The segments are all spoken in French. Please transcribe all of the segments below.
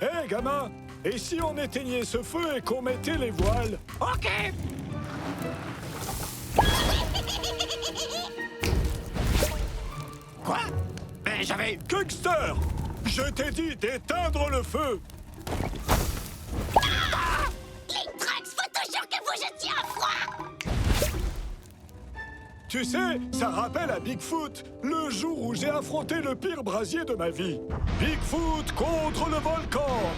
Hé, gamin! Et si on éteignait ce feu et qu'on mettait les voiles? Ok. Quoi? Mais j'avais... Gangster! Je t'ai dit d'éteindre le feu! Lintrax, faut toujours que vous jetiez à froid! Tu sais, ça rappelle à Bigfoot, le jour où j'ai affronté le pire brasier de ma vie. Bigfoot contre le volcan!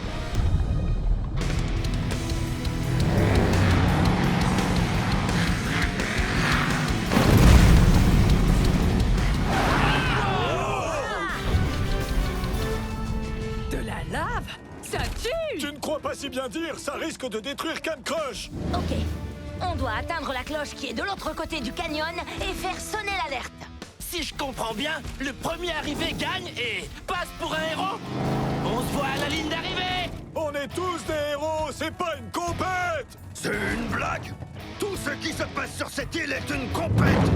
De la lave? Ça tue! Tu ne crois pas si bien dire, ça risque de détruire Camp Crush! Ok, on doit atteindre la cloche qui est de l'autre côté du canyon et faire sonner l'alerte. Si je comprends bien, le premier arrivé gagne et passe pour un héros. On se voit à la ligne d'arrivée. On est tous des héros, c'est pas une compète! C'est une blague! Tout ce qui se passe sur cette île est une compète!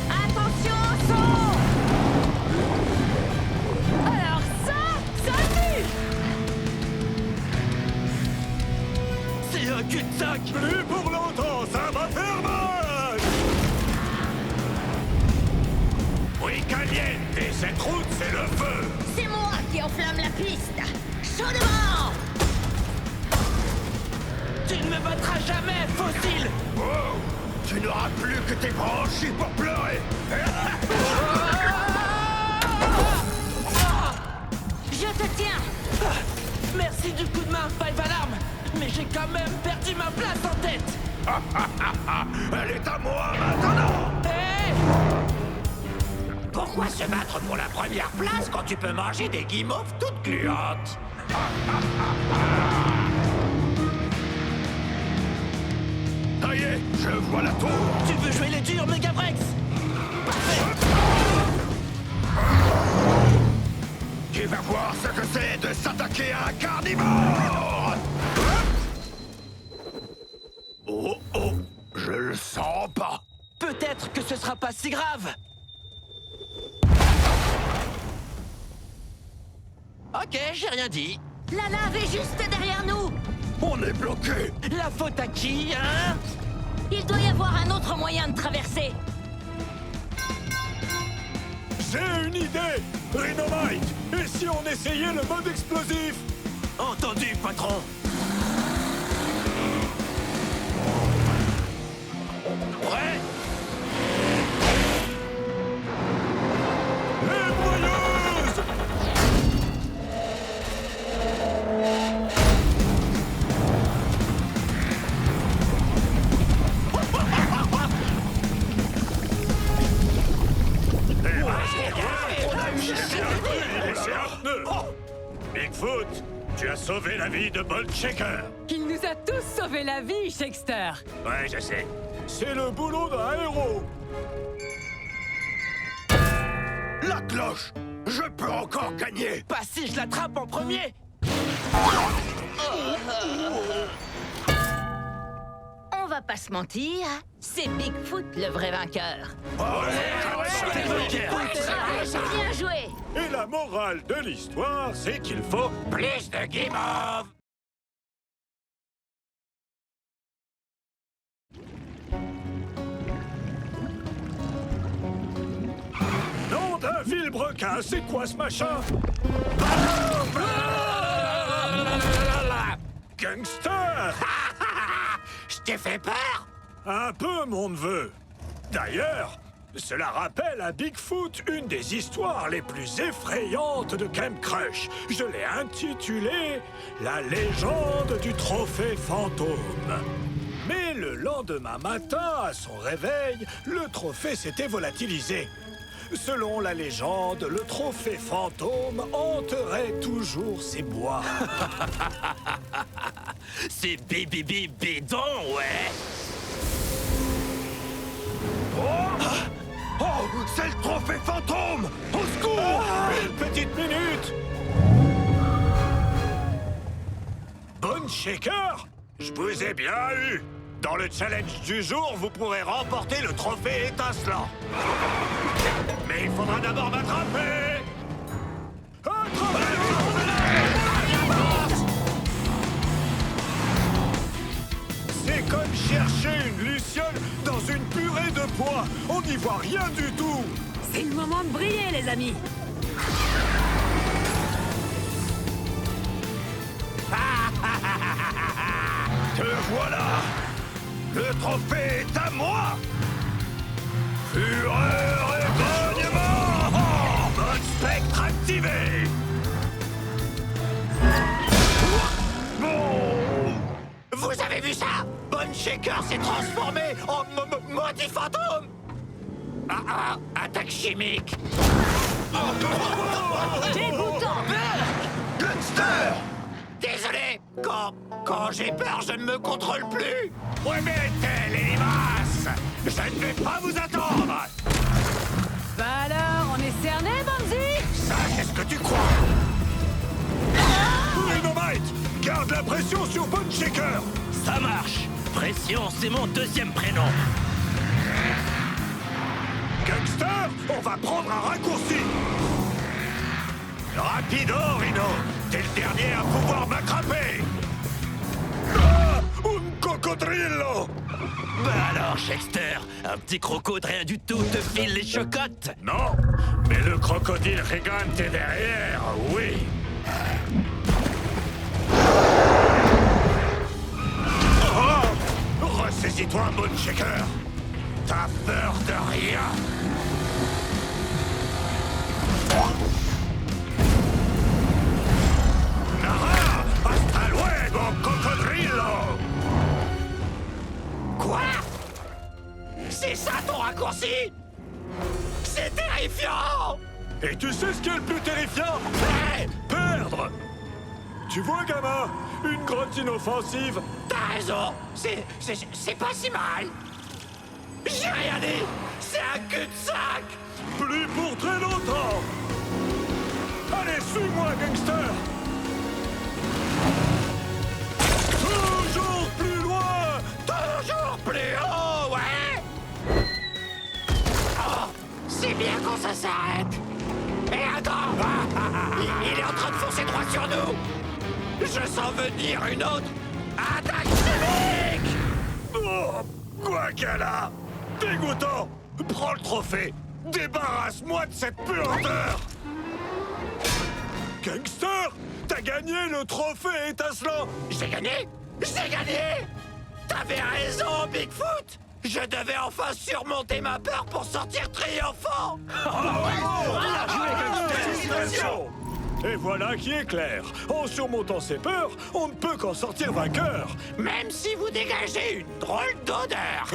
Attention au son! Alors ça tue! C'est un cul-de-sac. Plus pour longtemps, ça va faire mal! Oui, caliente. Et cette route, c'est le feu. C'est moi qui enflamme la piste! Chaudement! Tu ne me battras jamais, fossile. Oh! Tu n'auras plus que tes branchies pour pleurer! Je te tiens! Merci du coup de main, Five Alarm. Mais j'ai quand même perdu ma place en tête. Elle est à moi maintenant! Hé! Pourquoi se battre pour la première place quand tu peux manger des guimauves toutes gluantes? Ça y est, je vois la tour! Tu veux jouer les durs, Megabrex? Tu vas voir ce que c'est de s'attaquer à un carnivore! Oh oh, je le sens pas! Peut-être que ce sera pas si grave. Ok, j'ai rien dit. La lave est juste derrière nous! On est bloqué! La faute à qui, hein? Il doit y avoir un autre moyen de traverser! J'ai une idée! Rhinomite! Et si on essayait le mode explosif? Entendu, patron. Prêt? Les broyeuses! Bigfoot, tu as sauvé la vie de Bolt Shaker. Il nous a tous sauvé la vie, Shakester! Ouais, je sais. C'est le boulot d'un héros! La cloche! Je peux encore gagner! Pas si je l'attrape en premier. On va pas se mentir, c'est Bigfoot le vrai vainqueur. Bien joué! Et la morale de l'histoire, c'est qu'il faut... Plus de guimauves. Nom d'un vilebrequin, c'est quoi ce machin? Gangster! Je t'ai fait peur? Un peu, mon neveu. D'ailleurs, cela rappelle à Bigfoot une des histoires les plus effrayantes de Camp Crush. Je l'ai intitulée « La légende du trophée fantôme ». Mais le lendemain matin, à son réveil, le trophée s'était volatilisé. Selon la légende, le trophée fantôme hanterait toujours ces bois. C'est bibi bidon, ouais. Oh! C'est le trophée fantôme! Au secours! Une petite minute! Bonne Shaker, je vous ai bien eu. Dans le challenge du jour, vous pourrez remporter le trophée étincelant. Mais faudra d'abord m'attraper. C'est comme chercher une luciole dans une purée de pois. On n'y voit rien du tout. C'est le moment de briller, les amis. Te voilà! Le trophée est à moi! Fureur et grognement! Mode spectre activé. Vous avez vu ça? Bone Shaker s'est transformé en maudit fantôme. Attaque chimique. Dégoûtant! Gangster! Désolé, quand j'ai peur, je ne me contrôle plus. Remettez les limaces. Je ne vais pas vous attendre. Bah alors, on est cerné, Bonzi? Ça, c'est ce que tu crois. Rhinomite, garde la pression sur Bone Shaker. Ça marche. Pression, c'est mon deuxième prénom. Gangster, on va prendre un raccourci. Rapido, Rhino. T'es le dernier à pouvoir m'attraper. Un cocodrillo. Bah alors, Shakester, un petit croco de rien du tout te file les chocottes. Non, mais le crocodile Gigante est derrière, oui. Ressaisis-toi, Bone Shaker. T'as peur de rien. Nara, hasta luego, cocodrillo. Quoi? C'est ça ton raccourci? C'est terrifiant. Et tu sais ce qui est le plus terrifiant? Hey, Perdre. Tu vois, gamin, une grotte inoffensive. t'as raison. C'est pas si mal. J'ai rien dit. C'est un cul-de-sac. Plus pour très longtemps. Allez, suis-moi, gangster. Toujours plus loin. Toujours plus haut, ouais. Oh, c'est bien quand ça s'arrête. Et attends, il est en train de foncer droit sur nous. Je sens venir une autre attaque chimique. Oh, Guacala. Dégoûtant. Prends le trophée. Débarrasse-moi de cette puanteur. Gangster, t'as gagné le trophée étincelant. J'ai gagné. J'ai gagné. T'avais raison, Bigfoot. Je devais enfin surmonter ma peur pour sortir triomphant. Félicitations. Et voilà qui est clair. En surmontant ses peurs, on ne peut qu'en sortir vainqueur. Même si vous dégagez une drôle d'odeur.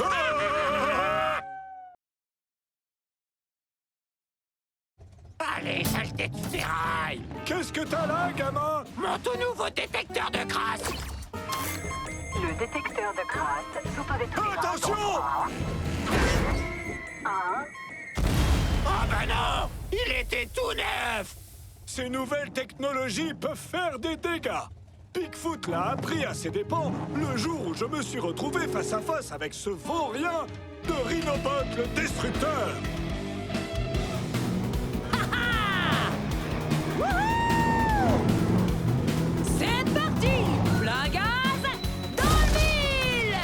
Allez, saleté de ferraille. Qu'est-ce que t'as là, gamin? Mon tout nouveau détecteur de crasse. Le détecteur de crasse s'autodétruira. Attention! Oh ben non, il était tout neuf. Ces nouvelles technologies peuvent faire des dégâts. Bigfoot l'a appris à ses dépens le jour où je me suis retrouvé face à face avec ce vaurien de Rhinobot le Destructeur. C'est parti! Plein gaz, dans le mille!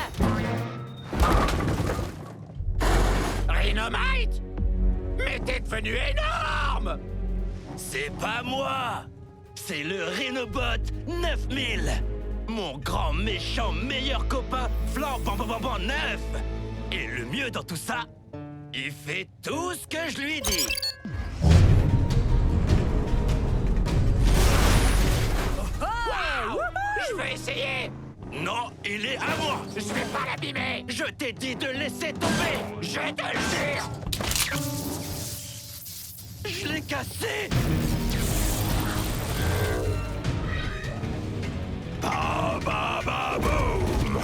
Rhinomite? Mais t'es devenu énorme. C'est pas moi. C'est le Rhinobot 9000. Mon grand méchant meilleur copain flambant neuf. Et le mieux dans tout ça, il fait tout ce que je lui dis. Je vais essayer. Non, il est à moi. Je vais pas l'abîmer. Je t'ai dit de laisser tomber. Je te le jure. Je l'ai cassé. Ba ba ba boum!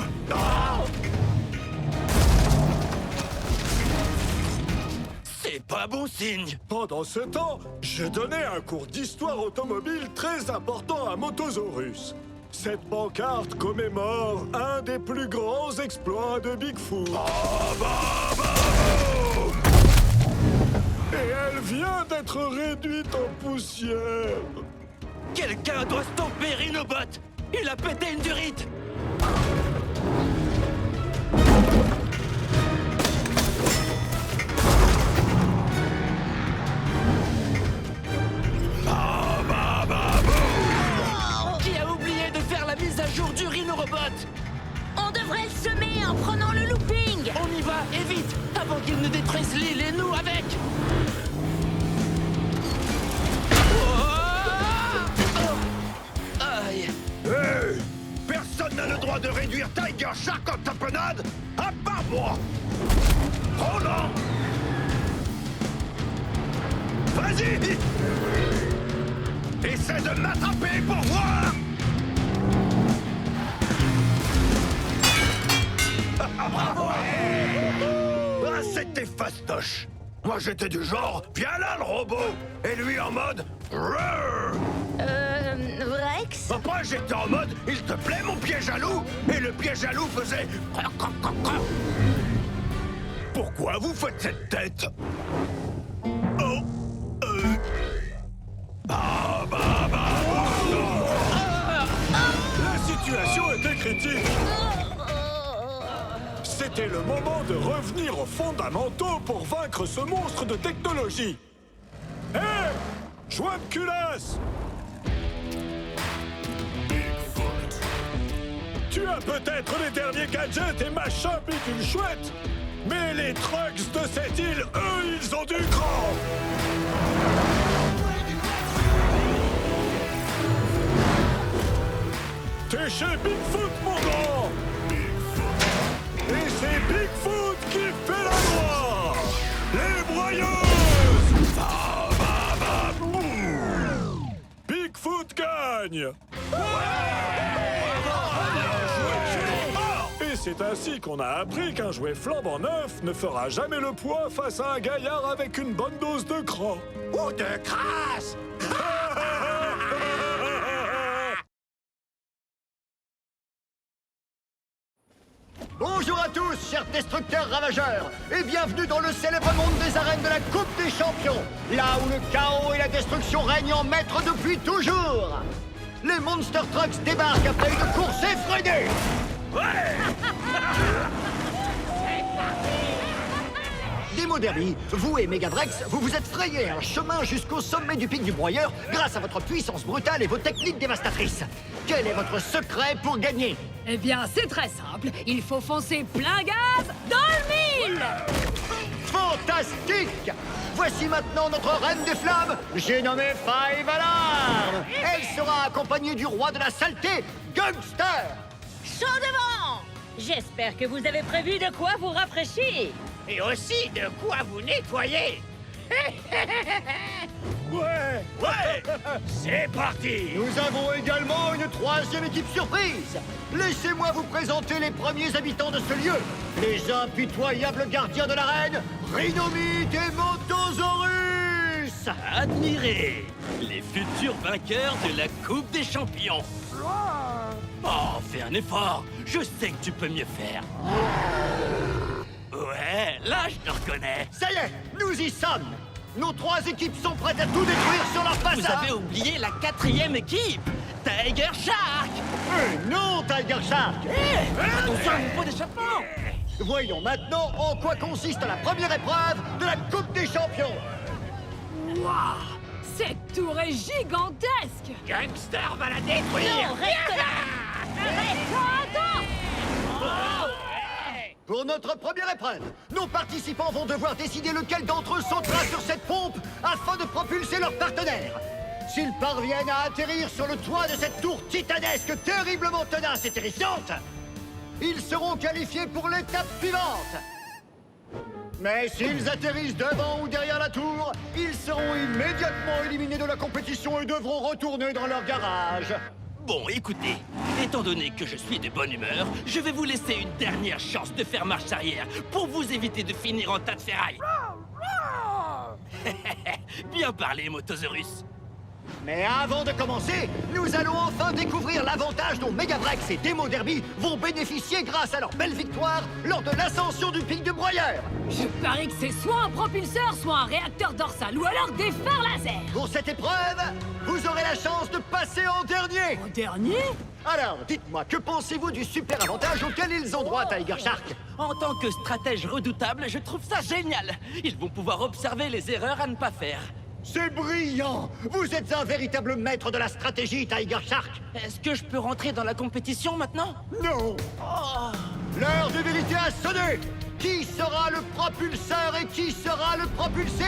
C'est pas bon signe. Pendant ce temps, je donnais un cours d'histoire automobile très important à Motosaurus. Cette pancarte commémore un des plus grands exploits de Bigfoot. Et elle Elle vient d'être réduite en poussière. Quelqu'un doit stopper Rhinobot. Il a pété une durite. Qui a oublié de faire la mise à jour du Rhinorobot? On devrait le semer en prenant le looping. On y va, et vite, avant qu'il ne détruise l'île et nous avec. Aïe. Hey! Personne n'a le droit de réduire Tiger Shark en tapenade, à part moi! Oh non! Vas-y! Essaie de m'attraper pour voir! Bravo! Ah, c'était fastoche! Moi j'étais du genre, viens là le robot! Et lui en mode, Rrrr! Rex? Après, j'étais en mode, il te plaît mon piège à loup? Et le piège à loup faisait... Pourquoi vous faites cette tête? Oh, La situation était critique. C'était le moment de revenir aux fondamentaux pour vaincre ce monstre de technologie. Hé! Joint de culasse! Tu as peut-être les derniers gadgets et machins bidules chouettes, mais les trucks de cette île, eux, ils ont du cran! T'es chez Bigfoot, mon grand! Et c'est Bigfoot qui fait la loi! Les broyeuses! Bigfoot gagne! Et c'est ainsi qu'on a appris qu'un jouet flambant neuf ne fera jamais le poids face à un gaillard avec une bonne dose de cran. Ou de crasse! Bonjour à tous, chers destructeurs ravageurs, et bienvenue dans le célèbre monde des arènes de la Coupe des Champions, là où le chaos et la destruction règnent en maître depuis toujours. Les Monster Trucks débarquent après une course effrénée. Démo Derby, vous et Megadrex, vous vous êtes frayé un chemin jusqu'au sommet du pic du broyeur grâce à votre puissance brutale et vos techniques dévastatrices. Quel est votre secret pour gagner? Eh bien, c'est très simple. Il faut foncer plein gaz dans le mille. Fantastique! Voici maintenant notre reine des flammes, j'ai nommé Five Alarm. Elle sera accompagnée du roi de la saleté, Gangster. Chaud devant! J'espère que vous avez prévu de quoi vous rafraîchir. Et aussi de quoi vous nettoyer! Ouais! C'est parti! Nous avons également une troisième équipe surprise. Laissez-moi vous présenter les premiers habitants de ce lieu. Les impitoyables gardiens de l'arène, Rhinomite et Montosaurus. Admirez les futurs vainqueurs de la Coupe des Champions. Oh, fais un effort. Je sais que tu peux mieux faire. Ouais, là, je te reconnais. Ça y est, nous y sommes. Nos trois équipes sont prêtes à tout détruire sur leur Vous passage. avez oublié la quatrième équipe, Tiger Shark. Non, Tiger Shark. Attention à mon pot d'échappement. Voyons maintenant en quoi consiste la première épreuve de la Coupe des Champions. Waouh! Cette tour est gigantesque. Gangster va la détruire! Non, reste là! Attends! Pour notre première épreuve, nos participants vont devoir décider lequel d'entre eux sautera sur cette pompe afin de propulser leur partenaire. S'ils parviennent à atterrir sur le toit de cette tour titanesque terriblement tenace et terrifiante, ils seront qualifiés pour l'étape suivante. Mais s'ils atterrissent devant ou derrière la tour, ils seront immédiatement éliminés de la compétition et devront retourner dans leur garage. Bon, écoutez, étant donné que je suis de bonne humeur, je vais vous laisser une dernière chance de faire marche arrière pour vous éviter de finir en tas de ferraille. Bien parlé, Motosaurus. Mais avant de commencer, nous allons enfin découvrir l'avantage dont Megavrex et Demo Derby vont bénéficier grâce à leur belle victoire lors de l'ascension du pic de broyeur. Je parie que c'est soit un propulseur, soit un réacteur dorsal, ou alors des phares laser. Pour cette épreuve, vous aurez la chance de passer en dernier. En dernier? Alors, dites-moi, que pensez-vous du super avantage auquel ils ont droit, Tiger Shark? En tant que stratège redoutable, je trouve ça génial. Ils vont pouvoir observer les erreurs à ne pas faire. C'est brillant! Vous êtes un véritable maître de la stratégie, Tiger Shark! Est-ce que je peux rentrer dans la compétition maintenant? Non! L'heure de vérité a sonné! Qui sera le propulseur et qui sera le propulsé?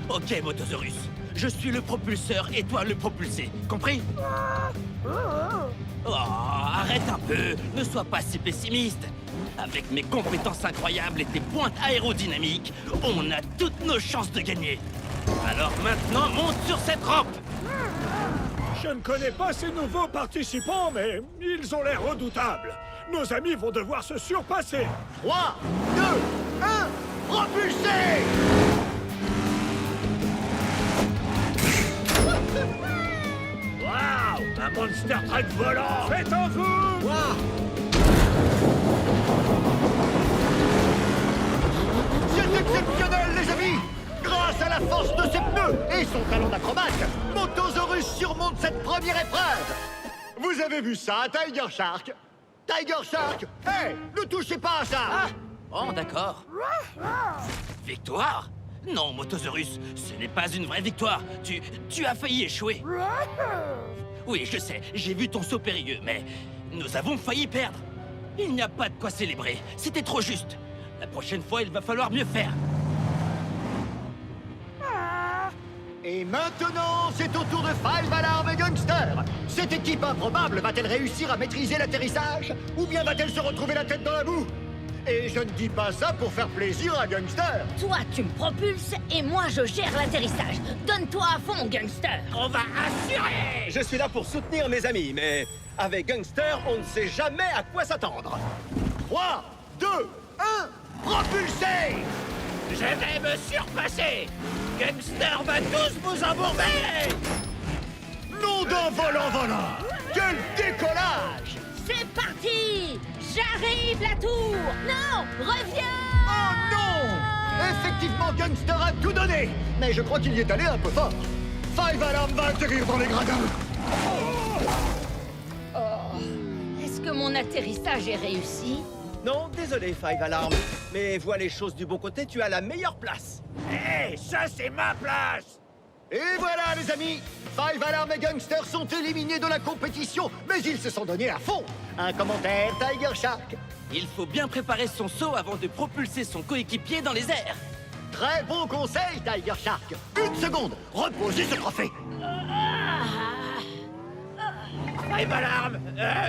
Ok, Motosaurus. Je suis le propulseur et toi le propulsé. Compris? Oh, arrête un peu. Ne sois pas si pessimiste. Avec mes compétences incroyables et tes pointes aérodynamiques, on a toutes nos chances de gagner. Alors maintenant, monte sur cette rampe! Je ne connais pas ces nouveaux participants, mais ils ont l'air redoutables. Nos amis vont devoir se surpasser. 3, 2, 1, propulsé! Waouh! Un Monster Truck volant! Faites en vous! C'est exceptionnel, les amis! Grâce à la force de ses pneus et son talent d'acrobate, Motosaurus surmonte cette première épreuve! Vous avez vu ça, Tiger Shark? Tiger Shark! Hé! Ne touchez pas à ça! Ah! Oh, d'accord. Victoire? Non, Motosaurus, ce n'est pas une vraie victoire. Tu as failli échouer. Oui, je sais, j'ai vu ton saut périlleux, mais nous avons failli perdre. Il n'y a pas de quoi célébrer, c'était trop juste. La prochaine fois, il va falloir mieux faire. Et maintenant, c'est au tour de Five Alarm et Gangster! Cette équipe improbable va-t-elle réussir à maîtriser l'atterrissage? Ou bien va-t-elle se retrouver la tête dans la boue? Et je ne dis pas ça pour faire plaisir à Gangster! Toi, tu me propulses et moi, je gère l'atterrissage. Donne-toi à fond, gangster. On va assurer! Je suis là pour soutenir mes amis, mais avec Gangster, on ne sait jamais à quoi s'attendre. 3, 2, 1, propulsé! Je vais me surpasser! Gangster va tous vous embourber! Nom d'un volant! Quel décollage! C'est parti! J'arrive, la tour! Non! Reviens! Oh non! Effectivement, Gangster a tout donné! Mais je crois qu'il y est allé un peu fort. Five Alarm va atterrir dans les gradins! Est-ce que mon atterrissage est réussi? Non, désolé, Five Alarm. Mais vois les choses du bon côté, tu as la meilleure place. Hé, ça c'est ma place! Et voilà, les amis! Five Alarm et Gangster sont éliminés de la compétition, mais ils se sont donnés à fond! Un commentaire, Tiger Shark? Il faut bien préparer son saut avant de propulser son coéquipier dans les airs. Très bon conseil, Tiger Shark! Une seconde! Reposez ce trophée! Five Alarm,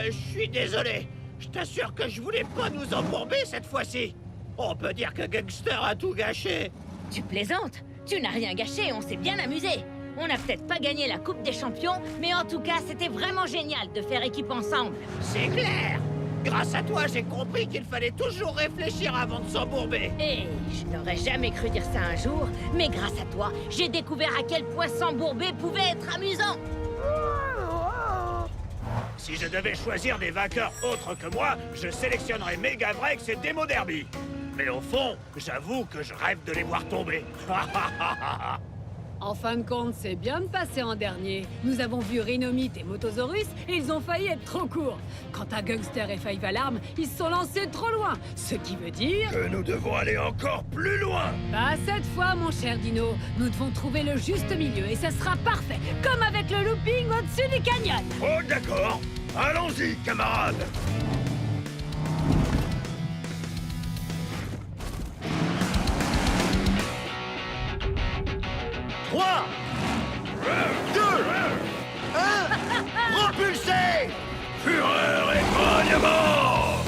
je suis désolé. Je t'assure que je voulais pas nous embourber cette fois-ci. On peut dire que Gangster a tout gâché. Tu plaisantes? Tu n'as rien gâché, on s'est bien amusé. On n'a peut-être pas gagné la Coupe des Champions, mais en tout cas, c'était vraiment génial de faire équipe ensemble. C'est clair. Grâce à toi, j'ai compris qu'il fallait toujours réfléchir avant de s'embourber. Et je n'aurais jamais cru dire ça un jour, mais grâce à toi, j'ai découvert à quel point s'embourber pouvait être amusant. Si je devais choisir des vainqueurs autres que moi, je sélectionnerais Megavrex et Demo Derby. Mais au fond, j'avoue que je rêve de les voir tomber. En fin de compte, c'est bien de passer en dernier. Nous avons vu Rhinomite et Motosaurus et ils ont failli être trop courts. Quant à Gangster et Five Alarm, ils se sont lancés trop loin. Ce qui veut dire... Que nous devons aller encore plus loin! Pas cette fois, mon cher Dino. Nous devons trouver le juste milieu et ça sera parfait. Comme avec le looping au-dessus du canyon. Oh, d'accord! Allons-y, camarades! Trois, 2, 1, propulsé! Fureur et grognement!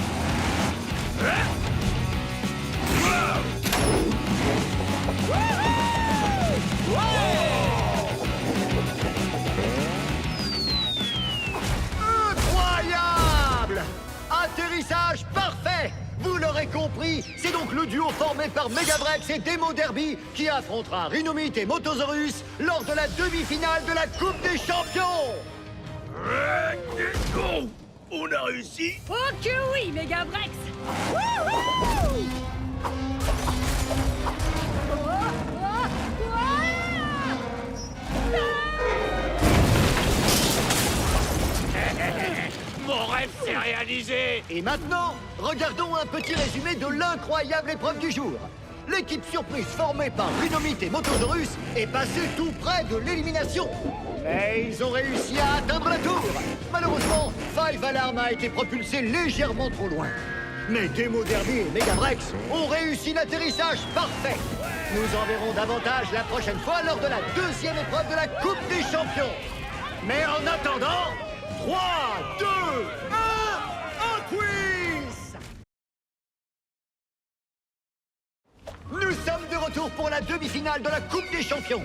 Incroyable! Atterrissage parfait! Vous l'aurez compris, c'est donc le duo fort formé par Megavrex et Demo Derby qui affrontera Rhinomite et Motosaurus lors de la demi-finale de la Coupe des Champions. On a réussi. Oh que oui, Megavrex! Wouhou! Mon rêve s'est réalisé. Et maintenant, regardons un petit résumé de l'incroyable épreuve du jour. L'équipe surprise formée par Rhinomite et Motosaurus est passée tout près de l'élimination. Mais ils ont réussi à atteindre la tour. Malheureusement, Five Alarm a été propulsé légèrement trop loin. Mais Demo Derby et Megavrex ont réussi l'atterrissage parfait. Nous en verrons davantage la prochaine fois lors de la deuxième épreuve de la Coupe des Champions. Mais en attendant, 3, 2, 1, un quiz! Nous sommes de retour pour la demi-finale de la Coupe des Champions.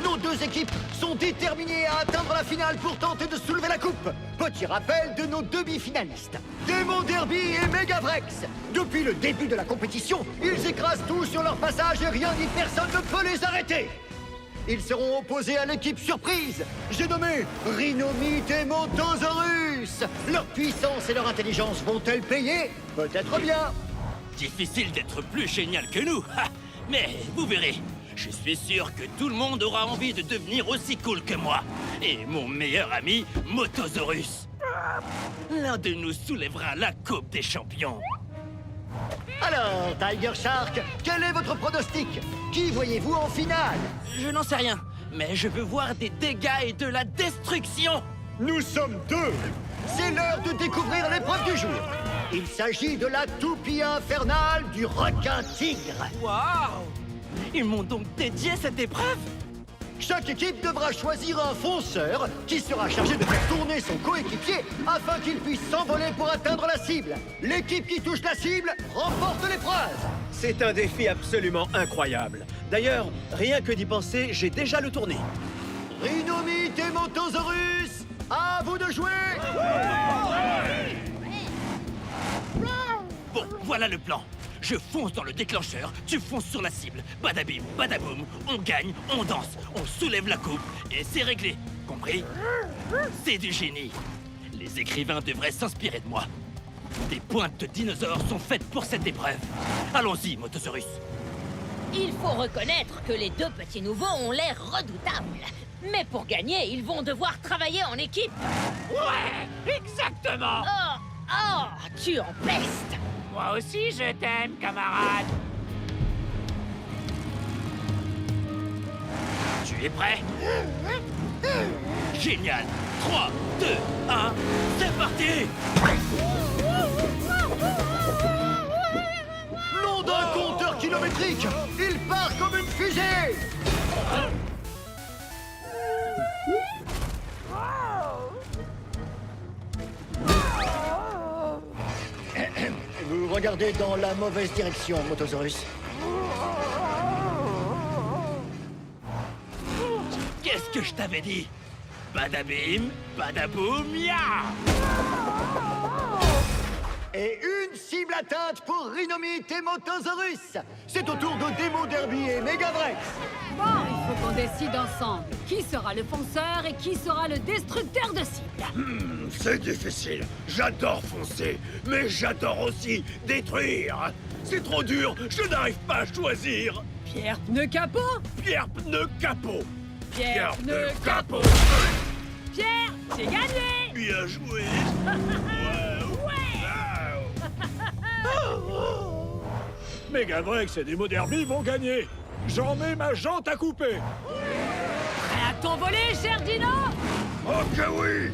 Nos deux équipes sont déterminées à atteindre la finale pour tenter de soulever la coupe. Petit rappel de nos demi-finalistes. Demo Derby et Megavrex. Depuis le début de la compétition, ils écrasent tout sur leur passage et rien ni personne ne peut les arrêter. Ils seront opposés à l'équipe surprise. J'ai nommé Rhinomite et Motosaurus. Leur puissance et leur intelligence vont-elles payer? Peut-être bien. Difficile d'être plus génial que nous, ha. Mais vous verrez, je suis sûr que tout le monde aura envie de devenir aussi cool que moi. Et mon meilleur ami, Motosaurus. L'un de nous soulèvera la Coupe des Champions. Alors, Tiger Shark, quel est votre pronostic? Qui voyez-vous en finale? Je n'en sais rien, mais je veux voir des dégâts et de la destruction. Nous sommes deux. C'est l'heure de découvrir l'épreuve du jour. Il s'agit de la toupie infernale du requin-tigre. Waouh! Ils m'ont donc dédié cette épreuve? Chaque équipe devra choisir un fonceur qui sera chargé de faire tourner son coéquipier afin qu'il puisse s'envoler pour atteindre la cible. L'équipe qui touche la cible remporte l'épreuve. C'est un défi absolument incroyable. D'ailleurs, rien que d'y penser, j'ai déjà le tourné. Rhinomite et Motosaurus, à vous de jouer. Bon, voilà le plan. Je fonce dans le déclencheur, tu fonces sur la cible. Badabim, badaboum, on gagne, on danse, on soulève la coupe et c'est réglé. Compris? C'est du génie. Les écrivains devraient s'inspirer de moi. Des pointes de dinosaures sont faites pour cette épreuve. Allons-y, Motosaurus. Il faut reconnaître que les deux petits nouveaux ont l'air redoutables. Mais pour gagner, ils vont devoir travailler en équipe. Ouais, exactement. Oh, tu empestes. Moi aussi, je t'aime, camarade. Tu es prêt? Génial. 3, 2, 1, c'est parti! Nom d'un compteur kilométrique, il part comme une fusée. Vous regardez dans la mauvaise direction, Motosaurus. Qu'est-ce que je t'avais dit? Badabim, badaboum, ya! Et une cible atteinte pour Rhinomite et Motosaurus. C'est au tour de Demo Derby et Megavrex. Bon, il faut qu'on décide ensemble. Qui sera le fonceur et qui sera le destructeur de cible? C'est difficile. J'adore foncer, mais j'adore aussi détruire. C'est trop dur, je n'arrive pas à choisir. Pierre pneu capot? Pierre pneu capot. Pierre pneu capot. Pierre, j'ai gagné. Bien joué. Megavrex et Demo Derby vont gagner. J'en mets ma jante à couper. Prêt à t'envoler, cher Dino? Oh que oui.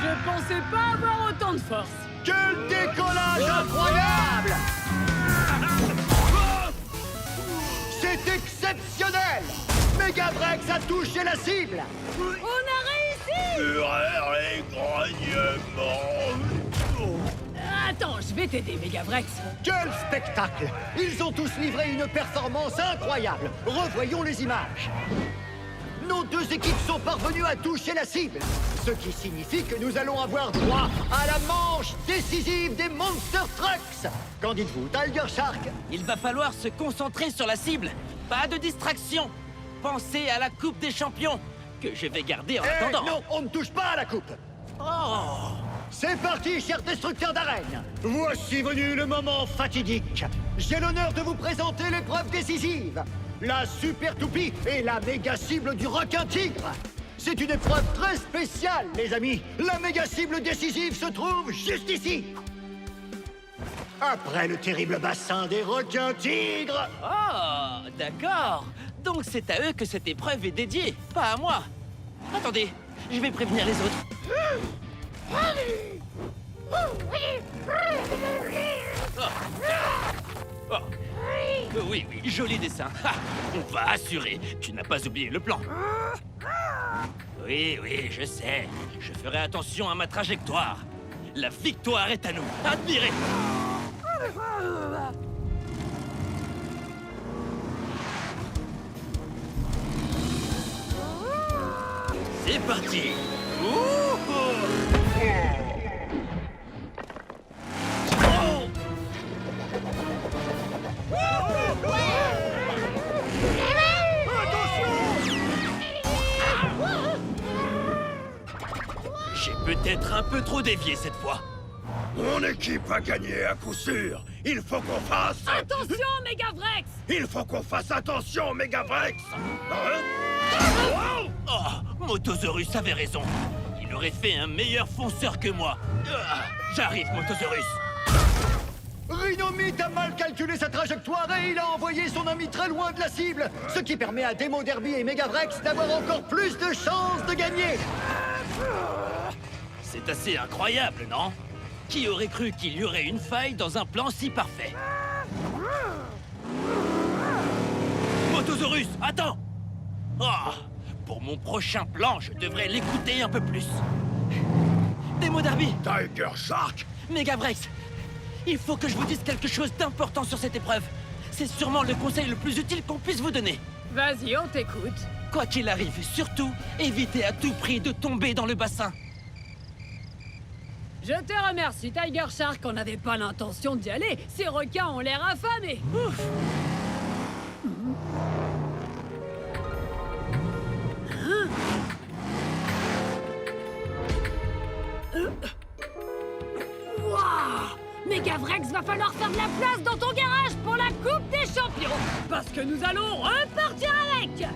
Je pensais pas avoir autant de force. Quel décollage incroyable! C'est exceptionnel! Megavrex a touché la cible! On a réussi! Fureur et grognements. Attends, je vais t'aider, Megavrex. Quel spectacle! Ils ont tous livré une performance incroyable! Revoyons les images! nos deux équipes sont parvenues à toucher la cible. Ce qui signifie que nous allons avoir droit à la manche décisive des Monster Trucks. Qu'en dites-vous, Tiger Shark? Il va falloir se concentrer sur la cible. Pas de distraction. Pensez à la Coupe des Champions, que je vais garder en attendant. Non, on ne touche pas à la coupe. Oh! C'est parti, chers destructeurs d'arènes. Voici venu le moment fatidique. J'ai l'honneur de vous présenter l'épreuve décisive. La super toupie et la méga cible du requin tigre. C'est une épreuve très spéciale, les amis. La méga cible décisive se trouve juste ici. Après le terrible bassin des requins tigres. Oh, d'accord. Donc c'est à eux que cette épreuve est dédiée, pas à moi. Attendez, je vais prévenir les autres. Oh. Oui, joli dessin. Ha, on va assurer. Tu n'as pas oublié le plan. Oui, je sais. Je ferai attention à ma trajectoire. La victoire est à nous. Admirez. C'est parti. J'ai peut-être un peu trop dévié cette fois. Mon équipe a gagné à coup sûr. Il faut qu'on fasse... Attention, Megavrex! Il faut qu'on fasse attention, Megavrex. Oh, Motosaurus avait raison. Il aurait fait un meilleur fonceur que moi. J'arrive, Motosaurus. Rhinomite a mal calculé sa trajectoire et il a envoyé son ami très loin de la cible, ce qui permet à Demo Derby et Megavrex d'avoir encore plus de chances de gagner. C'est assez incroyable, non? Qui aurait cru qu'il y aurait une faille dans un plan si parfait? Motosaurus, attends! Oh, pour mon prochain plan, je devrais l'écouter un peu plus. Demo Derby! Tiger Shark! Megavrex! Il faut que je vous dise quelque chose d'important sur cette épreuve. C'est sûrement le conseil le plus utile qu'on puisse vous donner. Vas-y, on t'écoute. Quoi qu'il arrive, surtout, évitez à tout prix de tomber dans le bassin. Je te remercie, Tiger Shark. On n'avait pas l'intention d'y aller. Ces requins ont l'air affamés. Ouf. Wouah! Megavrex, va falloir faire de la place dans ton garage pour la Coupe des Champions. Parce que nous allons repartir avec.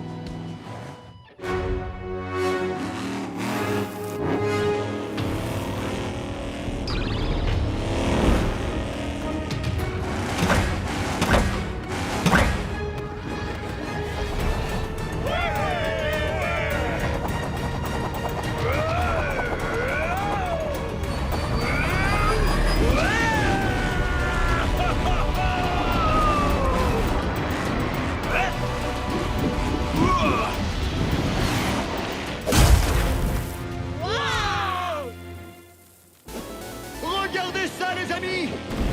Regardez ça, les amis!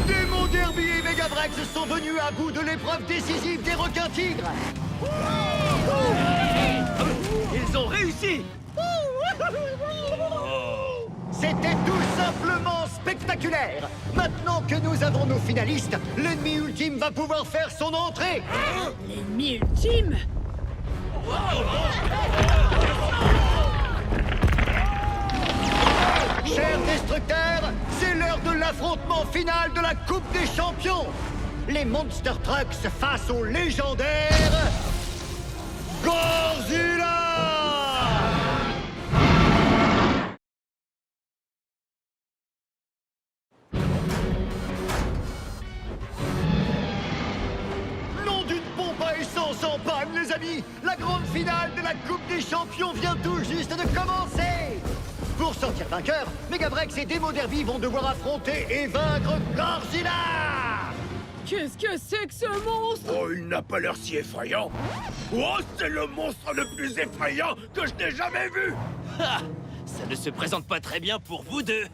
Demo Derby et Megavrex sont venus à bout de l'épreuve décisive des requins tigres! Ils ont réussi! C'était tout simplement spectaculaire! Maintenant que nous avons nos finalistes, l'ennemi ultime va pouvoir faire son entrée! L'ennemi ultime? Chers destructeurs, c'est l'heure de l'affrontement final de la Coupe des Champions! Les Monster Trucks face au légendaire... Godzilla! Nom d'une pompe à essence en panne, les amis! La grande finale de la Coupe des Champions vient tout juste de commencer! Pour sortir vainqueur, Megavrex et Demo Derby vont devoir affronter et vaincre Godzilla! Qu'est-ce que c'est que ce monstre? Oh, il n'a pas l'air si effrayant. Oh, c'est le monstre le plus effrayant que je n'ai jamais vu. Ah, ça ne se présente pas très bien pour vous deux.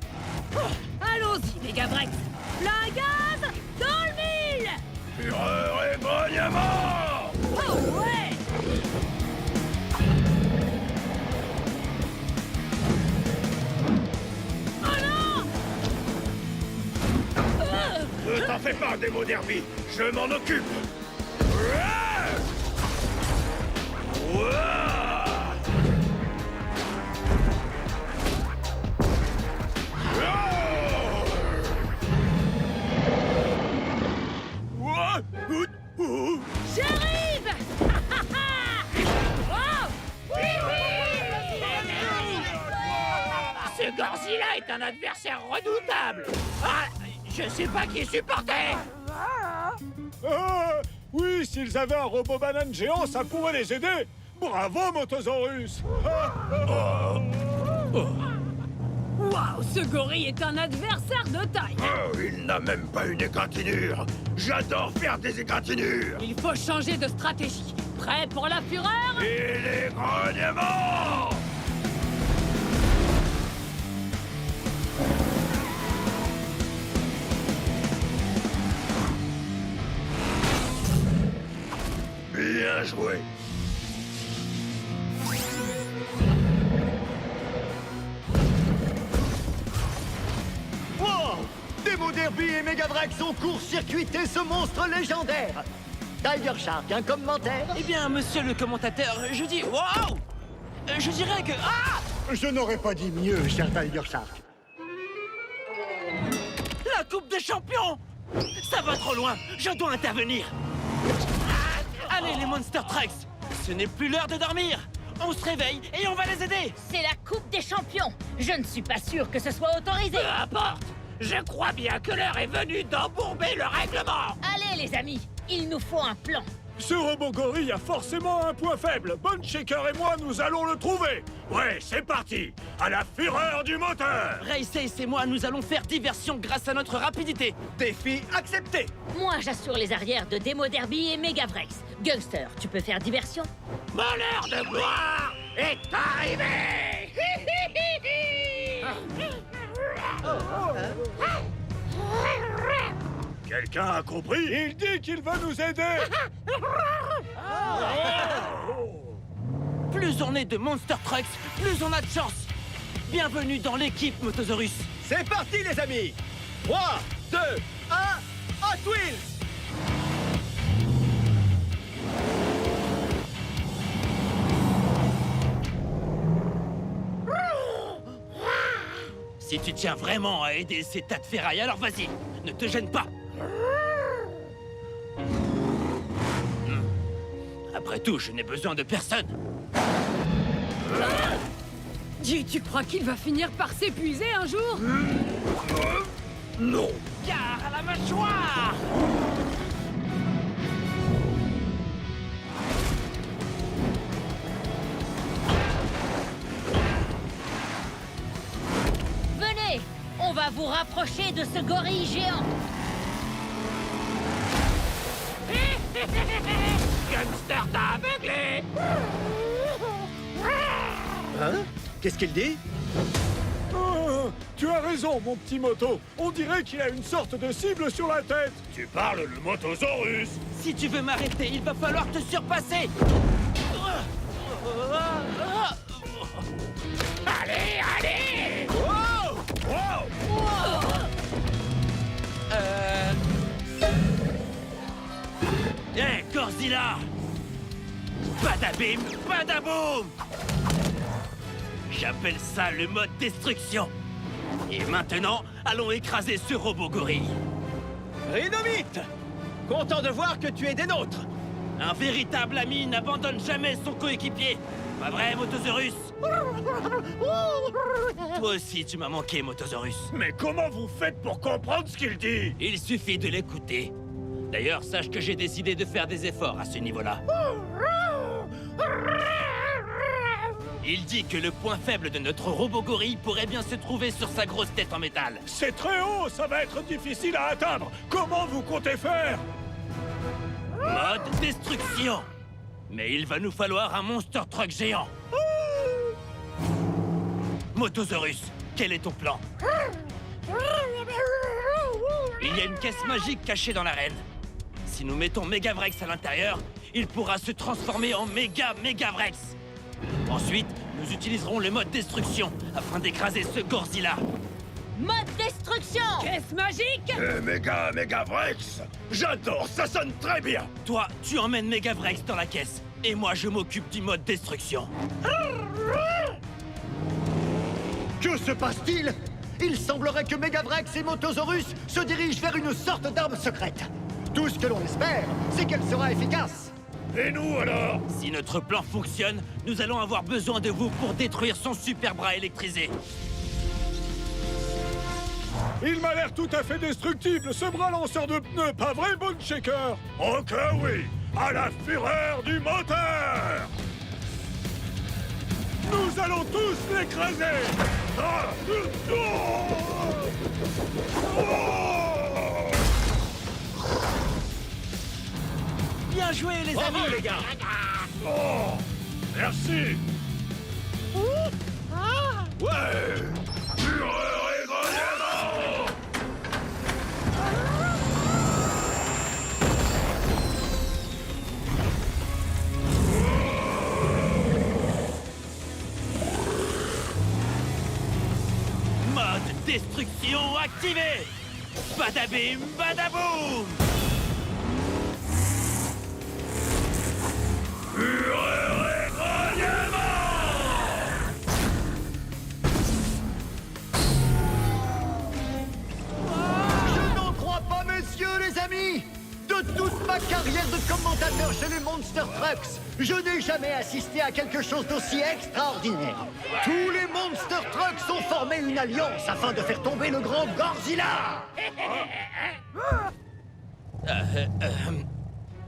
Allons-y, Megavrex. Plein gaz dans le mille. Fureur et grognement! Oh ouais! T'en fais pas, Démo Derby, je m'en occupe. J'arrive. Ce Gorzilla est un adversaire redoutable. Ah, je sais pas qui supporter. Oui, s'ils avaient un robot banane géant, ça pourrait les aider. Bravo, Motosaurus. Waouh, ce gorille est un adversaire de taille. Oh, il n'a même pas une égratignure. J'adore faire des égratignures. Il faut changer de stratégie. Prêt pour la fureur? Et les grognements. Bien joué. Wow! Démo Derby et Megavrax ont court-circuité ce monstre légendaire. Tiger Shark, un commentaire? Eh bien, monsieur le commentateur, je dis waouh. Je dirais que Je n'aurais pas dit mieux, cher Tiger Shark. la Coupe des Champions. Ça va trop loin. Je dois intervenir. Allez, les Monster Trucks. Ce n'est plus l'heure de dormir. On se réveille et on va les aider. C'est la Coupe des Champions. Je ne suis pas sûr que ce soit autorisé. Peu importe. Je crois bien que l'heure est venue d'embourber le règlement. Allez, les amis, il nous faut un plan. Ce robot gorille a forcément un point faible. Bon Shaker et moi, nous allons le trouver. Ouais, c'est parti. À la fureur du moteur. Ray Sace et moi, nous allons faire diversion grâce à notre rapidité. Défi accepté. Moi, j'assure les arrières de Démo Derby et Megavrax. Gangster, tu peux faire diversion? Mon heure de gloire est arrivée. Quelqu'un a compris? Il dit qu'il va nous aider. Plus on est de Monster Trucks, plus on a de chance. Bienvenue dans l'équipe Motosaurus. C'est parti, les amis. 3, 2, 1, Hot Wheels. Si tu tiens vraiment à aider ces tas de ferraille, alors vas-y, ne te gêne pas. Après tout, je n'ai besoin de personne. Dis, tu crois qu'il va finir par s'épuiser un jour? Non. Gare à la mâchoire! Venez, on va vous rapprocher de ce gorille géant. Gunster t'a aveuglé. Hein? Qu'est-ce qu'il dit? Oh, tu as raison, mon petit moto. On dirait qu'il a une sorte de cible sur la tête. Tu parles le Motosaurus. Si tu veux m'arrêter, il va falloir te surpasser. Allez, allez. Hé, Gorzilla! Badabim, badaboum! J'appelle ça le mode destruction. Et maintenant, allons écraser ce robot gorille. Rhinomite! Content de voir que tu es des nôtres. Un véritable ami n'abandonne jamais son coéquipier. Pas vrai, Motosaurus? Toi aussi, tu m'as manqué, Motosaurus. Mais comment vous faites pour comprendre ce qu'il dit? Il suffit de l'écouter. D'ailleurs, sache que j'ai décidé de faire des efforts à ce niveau-là. Il dit que le point faible de notre robot gorille pourrait bien se trouver sur sa grosse tête en métal. C'est très haut, ça va être difficile à atteindre. Comment vous comptez faire? Mode destruction. Mais il va nous falloir un Monster Truck géant. Motosaurus, quel est ton plan? Il y a une caisse magique cachée dans l'arène. Si nous mettons Megavrax à l'intérieur, il pourra se transformer en Megavrax. Ensuite, nous utiliserons le mode destruction afin d'écraser ce Gorzilla. Mode destruction. caisse magique. Méga Vrex! J'adore, ça sonne très bien! Toi, tu emmènes Megavrex dans la caisse. Et moi, je m'occupe du mode destruction. Que se passe-t-il? Il semblerait que Megavrex et Motosaurus se dirigent vers une sorte d'arme secrète. Tout ce que l'on espère, c'est qu'elle sera efficace. Et nous alors? Si notre plan fonctionne, nous allons avoir besoin de vous pour détruire son super bras électrisé. Il m'a l'air tout à fait destructible, ce bras lanceur de pneus, pas vrai, Bone Shaker? Oh que oui! À la fureur du moteur! Nous allons tous l'écraser! Bien joué, les amis, les gars. Oh! Merci! Ouais! Fureur et grognement! Mode destruction activé. Badabim, badaboum. Fureur et grognement! Je n'en crois pas, messieurs les amis! De toute ma carrière de commentateur chez les Monster Trucks, je n'ai jamais assisté à quelque chose d'aussi extraordinaire. Tous les Monster Trucks ont formé une alliance afin de faire tomber le grand Godzilla!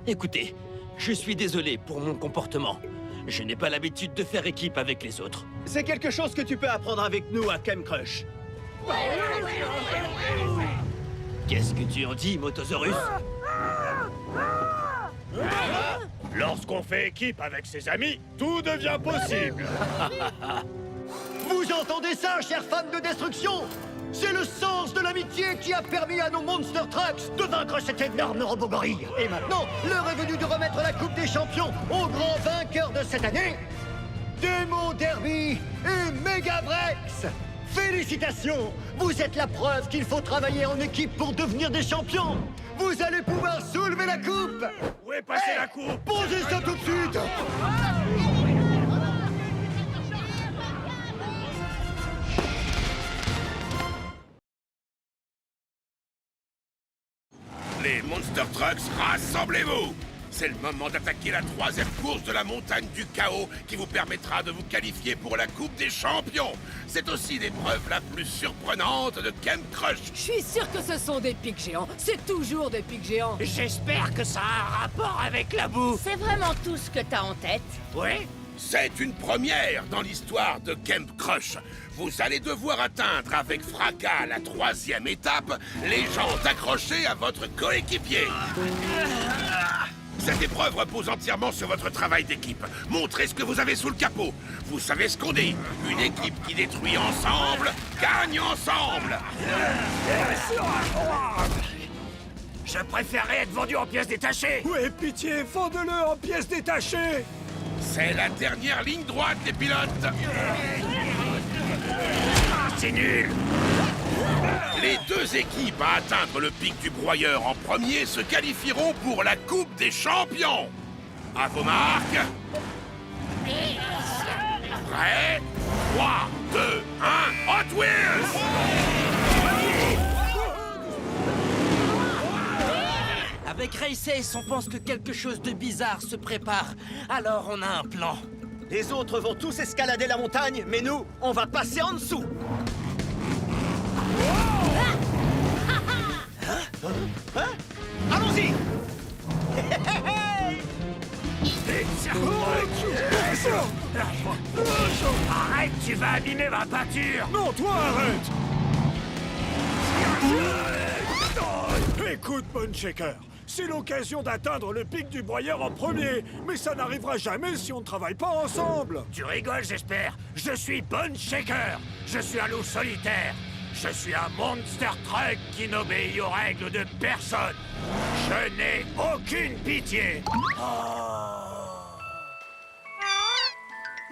Écoutez, je suis désolé pour mon comportement. Je n'ai pas l'habitude de faire équipe avec les autres. C'est quelque chose que tu peux apprendre avec nous à Kem Crush. Qu'est-ce que tu en dis, Motosaurus? Lorsqu'on fait équipe avec ses amis, tout devient possible! Vous entendez ça, chers fans de destruction? C'est le sens de l'amitié qui a permis à nos Monster Trucks de vaincre cet énorme robot gorille. Et maintenant, l'heure est venue de remettre la Coupe des Champions au grand vainqueur de cette année, Demo Derby et Megavrex. Félicitations! Vous êtes la preuve qu'il faut travailler en équipe pour devenir des champions. Vous allez pouvoir soulever la coupe. Où est passée la coupe? Posez ça tout de suite. Les Monster Trucks, rassemblez-vous! C'est le moment d'attaquer la troisième course de la montagne du chaos qui vous permettra de vous qualifier pour la Coupe des Champions. C'est aussi l'épreuve la plus surprenante de Kem Crush. Je suis sûr que ce sont des pics géants. C'est toujours des pics géants. J'espère que ça a un rapport avec la boue. C'est vraiment tout ce que t'as en tête? Oui? C'est une première dans l'histoire de Kem Crush. Vous allez devoir atteindre avec fracas la troisième étape, les jambes accrochées à votre coéquipier. Cette épreuve repose entièrement sur votre travail d'équipe. Montrez ce que vous avez sous le capot. Vous savez ce qu'on dit. Une équipe qui détruit ensemble, gagne ensemble. Je préférerais être vendu en pièces détachées. Ouais, pitié, vendez-le en pièces détachées! C'est la dernière ligne droite des pilotes. C'est nul. Les deux équipes à atteindre le pic du broyeur en premier se qualifieront pour la Coupe des Champions. À vos marques. Prêt? 3, 2, 1, Hot Wheels! Avec Race, on pense que quelque chose de bizarre se prépare. Alors on a un plan. Les autres vont tous escalader la montagne, mais nous, on va passer en dessous. Allons-y! Arrête, tu vas abîmer ma peinture. Non, toi, arrête! Écoute, Bone Shaker, c'est l'occasion d'atteindre le pic du broyeur en premier, mais ça n'arrivera jamais si on ne travaille pas ensemble. Tu rigoles, j'espère. Je suis Bone Shaker. Je suis un loup solitaire. Je suis un Monster Truck qui n'obéit aux règles de personne. Je n'ai aucune pitié.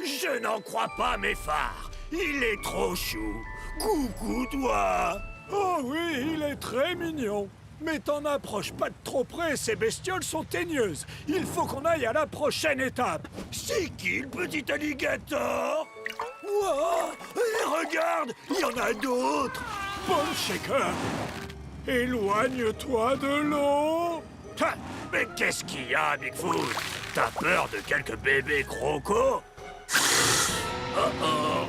Je n'en crois pas mes phares. Il est trop chou. Coucou, toi. Oh oui, il est C'est très mignon. Mais t'en approches pas de trop près, ces bestioles sont teigneuses. Il faut qu'on aille à la prochaine étape. C'est qui le petit alligator? Wow! Et regarde, il y en a d'autres. Bone Shaker, éloigne-toi de l'eau. Ah, mais qu'est-ce qu'il y a, Bigfoot? T'as peur de quelques bébés crocos? Oh.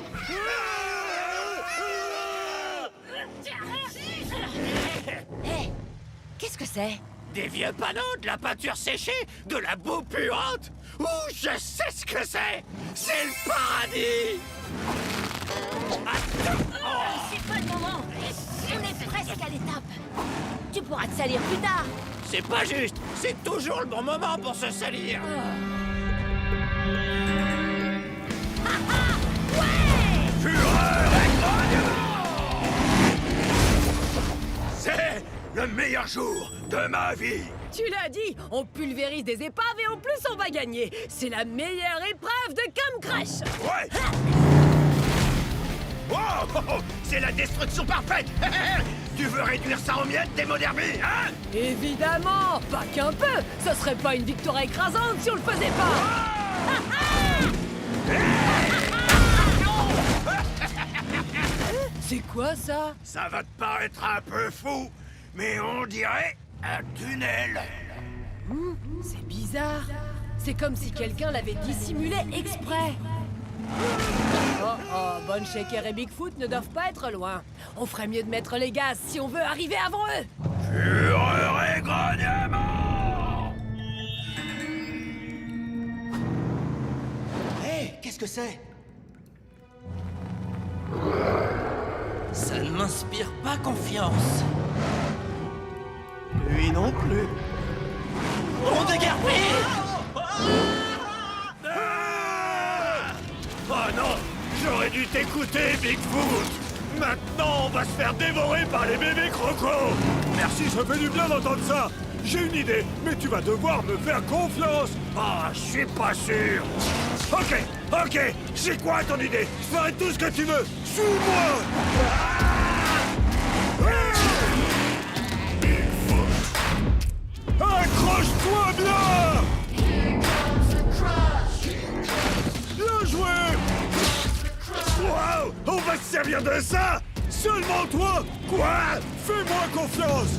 Hé, qu'est-ce que c'est? Des vieux panneaux, de la peinture séchée, de la boue puante. Ouh, je sais ce que c'est. C'est le paradis. C'est pas le moment. On est presque à l'étape. Tu pourras te salir plus tard. C'est pas juste. C'est toujours le bon moment pour se salir. C'est le meilleur jour de ma vie. Tu l'as dit, on pulvérise des épaves et en plus on va gagner. C'est la meilleure épreuve de Camp Crush. Ouais. Wow, c'est la destruction parfaite. Tu veux réduire ça en miettes, démo derby, hein? Évidemment, pas qu'un peu. Ce serait pas une victoire écrasante si on le faisait pas. C'est quoi ça? Ça va te paraître un peu fou, mais on dirait un tunnel. C'est bizarre. C'est comme si quelqu'un l'avait dissimulé exprès. Oh, Bone Shaker et Bigfoot ne doivent pas être loin. On ferait mieux de mettre les gaz si on veut arriver avant eux. Fureur et grognement. Hé, qu'est-ce que c'est? Ça ne m'inspire pas confiance. Lui non plus. On de guerrier! Oh non, j'aurais dû t'écouter, Bigfoot. Maintenant, on va se faire dévorer par les bébés crocos. Merci, ça fait du bien d'entendre ça. J'ai une idée, mais tu vas devoir me faire confiance. Ah, je suis pas sûr. Ok, c'est quoi ton idée? Je ferai tout ce que tu veux. Suis-moi. Accroche-toi bien. Bien joué. Wow, on va se servir de ça. Seulement toi. Quoi? Fais-moi confiance.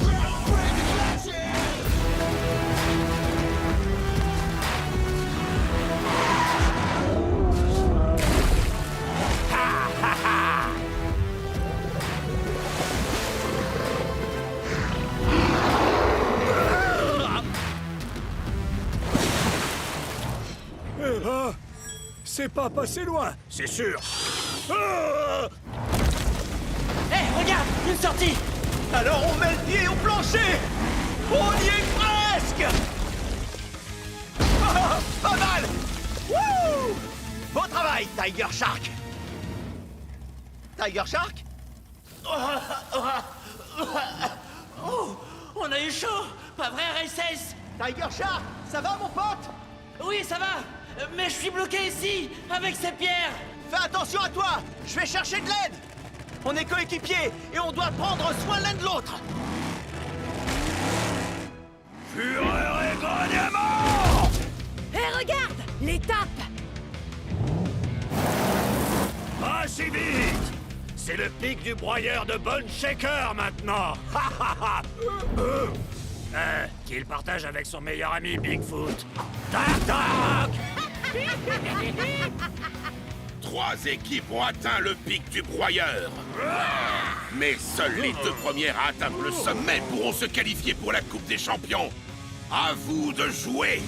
C'est pas passé loin, c'est sûr. Hé, regarde, une sortie! Alors on met le pied au plancher. On y est presque. Pas mal. Wouh! Bon travail, Tiger Shark. Tiger Shark? Oh, on a eu chaud! Pas vrai, Races? Tiger Shark, ça va mon pote? Oui, ça va! Mais je suis bloqué ici, avec ces pierres! Fais attention à toi. Je vais chercher de l'aide. On est coéquipiers et on doit prendre soin l'un de l'autre. Fureur et grognement. Hé, regarde, l'étape. Pas si vite. C'est le pic du broyeur de Bone Shaker maintenant. Qu'il partage avec son meilleur ami Bigfoot. Tac tac. 3 équipes ont atteint le pic du broyeur. Mais seules les 2 premières à atteindre le sommet pourront se qualifier pour la Coupe des Champions. À vous de jouer.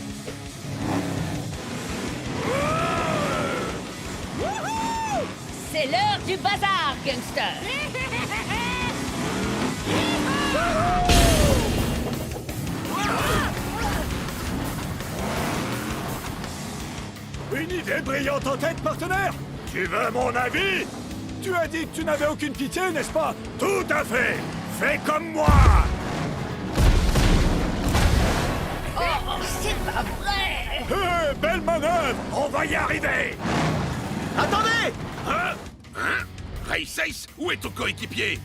C'est l'heure du bazar, gangster. Une idée brillante en tête, partenaire. Tu veux mon avis? Tu as dit que tu n'avais aucune pitié, n'est-ce pas? Tout à fait. Fais comme moi. Oh, c'est pas vrai. Hé, belle manœuvre. On va y arriver. Attendez! Hein? Races, où est ton coéquipier?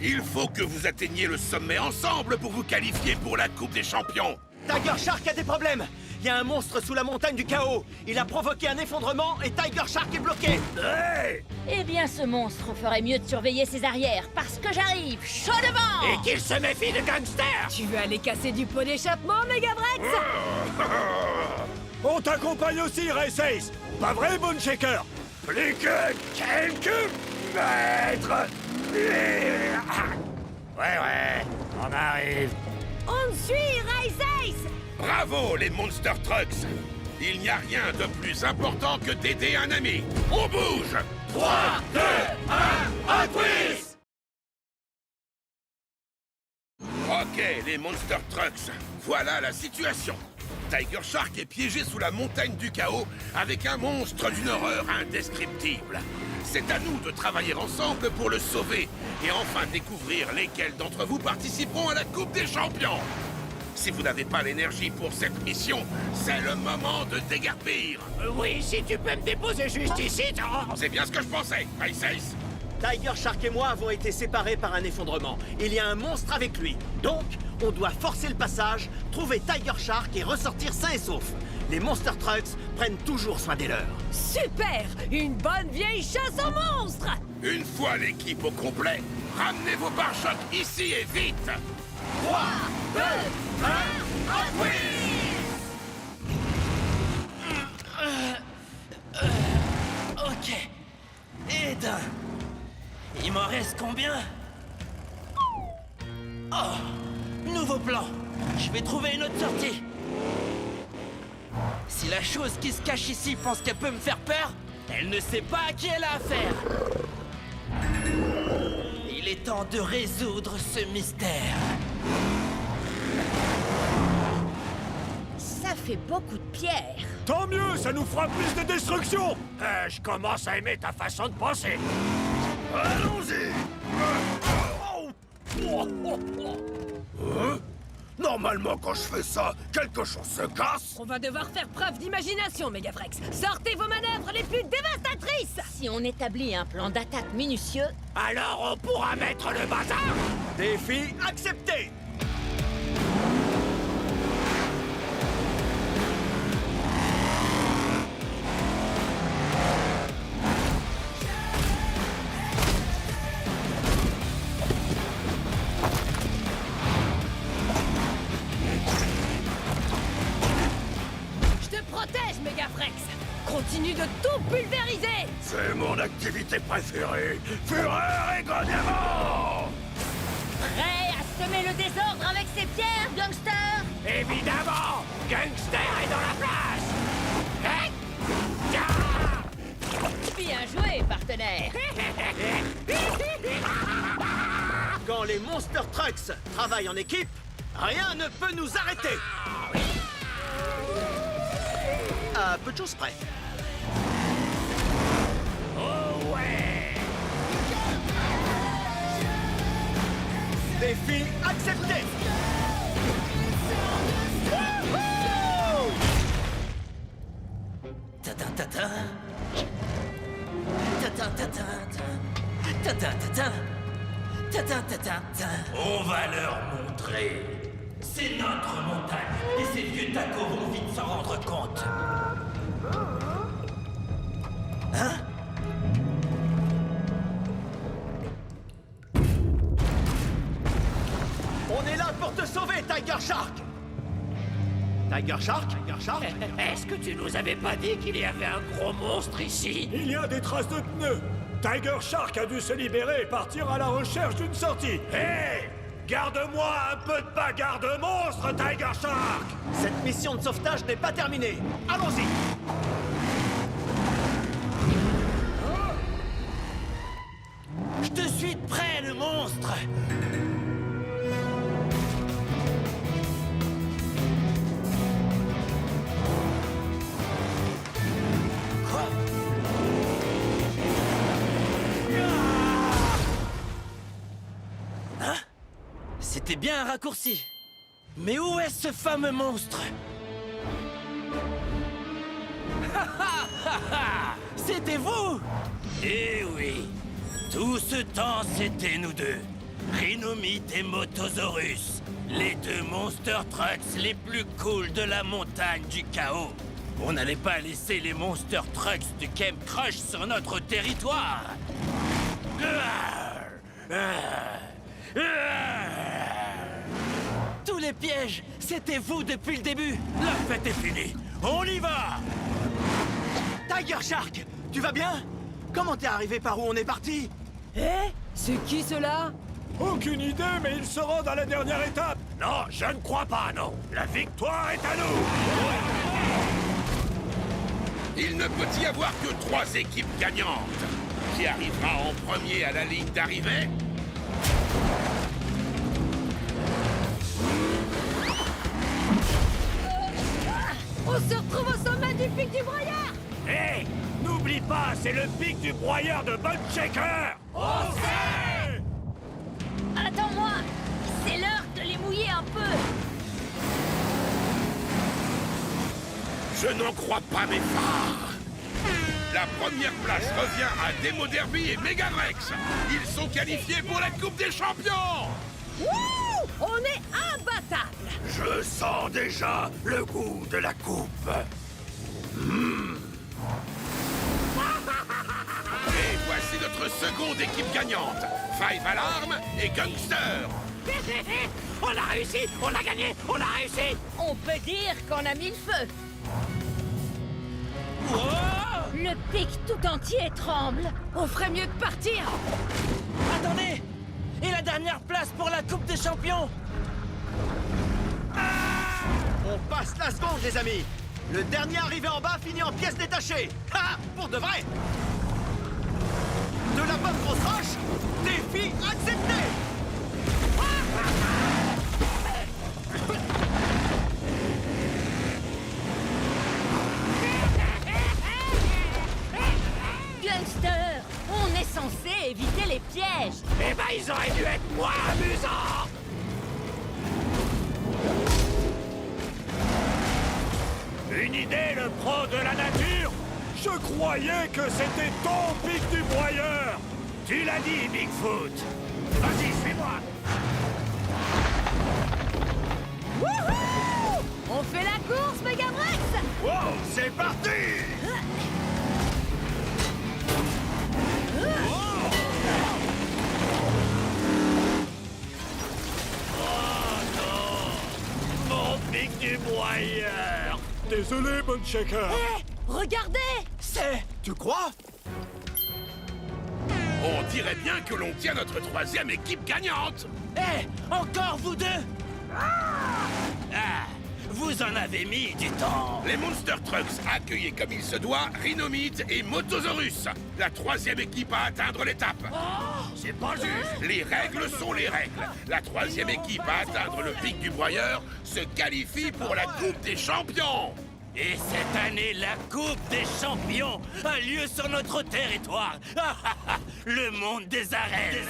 Il faut que vous atteigniez le sommet ensemble pour vous qualifier pour la Coupe des Champions. Tiger Shark a des problèmes. Il y a un monstre sous la montagne du chaos. Il a provoqué un effondrement et Tiger Shark est bloqué. Hey! Eh bien, ce monstre ferait mieux de surveiller ses arrières, parce que j'arrive, chaud devant! Et qu'il se méfie de Gangster! Tu veux aller casser du pot d'échappement, Megavrex? On t'accompagne aussi, Race Ace. Pas vrai, Bone Shaker? Plus que quelques mètres. Ouais, on arrive. On suit, Race Ace! Bravo, les Monster Trucks. Il n'y a rien de plus important que d'aider un ami. On bouge. 3, 2, 1, Hot Wheels! Ok, les Monster Trucks, voilà la situation. Tiger Shark est piégé sous la montagne du chaos avec un monstre d'une horreur indescriptible. C'est à nous de travailler ensemble pour le sauver et enfin découvrir lesquels d'entre vous participeront à la Coupe des Champions. Si vous n'avez pas l'énergie pour cette mission, c'est le moment de déguerpir. Oui, si tu peux me déposer juste ici, C'est bien ce que je pensais, Race Ace. Tiger Shark et moi avons été séparés par un effondrement. Il y a un monstre avec lui. Donc, on doit forcer le passage, trouver Tiger Shark et ressortir sain et sauf. Les Monster Trucks prennent toujours soin des leurs. Super! Une bonne vieille chasse aux monstres! Une fois l'équipe au complet, ramenez vos pare-chocs ici et vite. 3, 2, 1, Hot Wheels! Ok. Et d'un. Il m'en reste combien? Oh! Nouveau plan. Je vais trouver une autre sortie. Si la chose qui se cache ici pense qu'elle peut me faire peur, elle ne sait pas à qui elle a affaire. Il est temps de résoudre ce mystère. Ça fait beaucoup de pierres. Tant mieux, ça nous fera plus de destruction. Je commence à aimer ta façon de penser. Allons-y. Normalement, quand je fais ça, quelque chose se casse. On va devoir faire preuve d'imagination, Megavrex. Sortez vos manœuvres les plus dévastatrices! Si on établit un plan d'attaque minutieux, Alors on pourra mettre le bazar! Défi accepté! Je te protège, Megavrex! Continue de tout pulvériser! C'est mon activité préférée. Fureur et grognement. prêt à semer le désordre avec ses pierres, Gangster? Évidemment! Gangster est dans la place! Hein? Ah! Bien joué, partenaire! Quand les Monster Trucks travaillent en équipe, rien ne peut nous arrêter! À peu de choses près. Oh ouais! Défi accepté! Ta-ta-ta-ta. Ta-ta-ta-ta. Ta-ta-ta-ta. Ta-ta-ta-ta. On va leur montrer. C'est notre montagne. Et ces vieux tacos vont vite s'en rendre compte. Hein? On est là pour te sauver, Tiger Shark! Tiger Shark? Tiger Shark? Est-ce que tu nous avais pas dit qu'il y avait un gros monstre ici? Il y a des traces de pneus. Tiger Shark a dû se libérer et partir à la recherche d'une sortie. Hé! Garde-moi un peu de bagarre de monstre, Tiger Shark! Cette mission de sauvetage n'est pas terminée. Allons-y! Je te suis de près, le monstre! Quoi? Hein? C'était bien un raccourci. Mais où est ce fameux monstre? C'était vous! Eh oui! Tout ce temps, c'était nous deux. Rhinomite et Motosaurus, les deux Monster Trucks les plus cool de la montagne du chaos. On n'allait pas laisser les Monster Trucks du Camp Crush sur notre territoire. Tous les pièges, c'était vous depuis le début. La fête est finie. On y va! Tiger Shark, tu vas bien? Comment t'es arrivé par où on est parti? Eh? C'est qui cela? Aucune idée, mais ils se rendent à la dernière étape. Non, je ne crois pas, non. La victoire est à nous. Il ne peut y avoir que 3 équipes gagnantes. Qui arrivera en premier à la ligne d'arrivée? On se retrouve au sommet du pic du broyeur! Hé, n'oublie pas, c'est le pic du broyeur de Bunshaker. On sait. Attends-moi! C'est l'heure de les mouiller un peu! Je n'en crois pas mes phares. La première place revient à Demo Derby et Megavrex. Ils sont qualifiés pour la Coupe des Champions. Wouh! On est imbattable! Je sens déjà le goût de la coupe. Et voici notre seconde équipe gagnante. Five Alarm et Gangster. On a réussi, on a gagné, on a réussi. On peut dire qu'on a mis le feu! Le pic tout entier tremble! On ferait mieux de partir! Attendez! Et la dernière place pour la Coupe des Champions? On passe la seconde, les amis. Le dernier arrivé en bas finit en pièces détachées. Ha! Pour de vrai. De la bonne grosse roche, défi accepté. Gangster! On est censé éviter les pièges! Eh ben, ils auraient dû être moins amusants. Une idée, le pro de la nature. Je croyais que c'était ton pic du broyeur. Tu l'as dit, Bigfoot. Vas-y, suis-moi. Wouhou! On fait la course, Megavrex! Wow, c'est parti! Mon pic du broyeur. Désolé, Bunshaker. Eh! Regardez! C'est... Tu crois? On dirait bien que l'on tient notre troisième équipe gagnante. Eh! Encore vous deux? Ah! Vous en avez mis du temps. Les Monster Trucks accueillent comme il se doit Rhinomite et Motosaurus, la troisième équipe à atteindre l'étape. C'est pas juste. Les règles sont les règles. La troisième équipe à atteindre le pic du broyeur se qualifie pour la Coupe des Champions. Et cette année, la Coupe des Champions a lieu sur notre territoire. Le monde des arènes.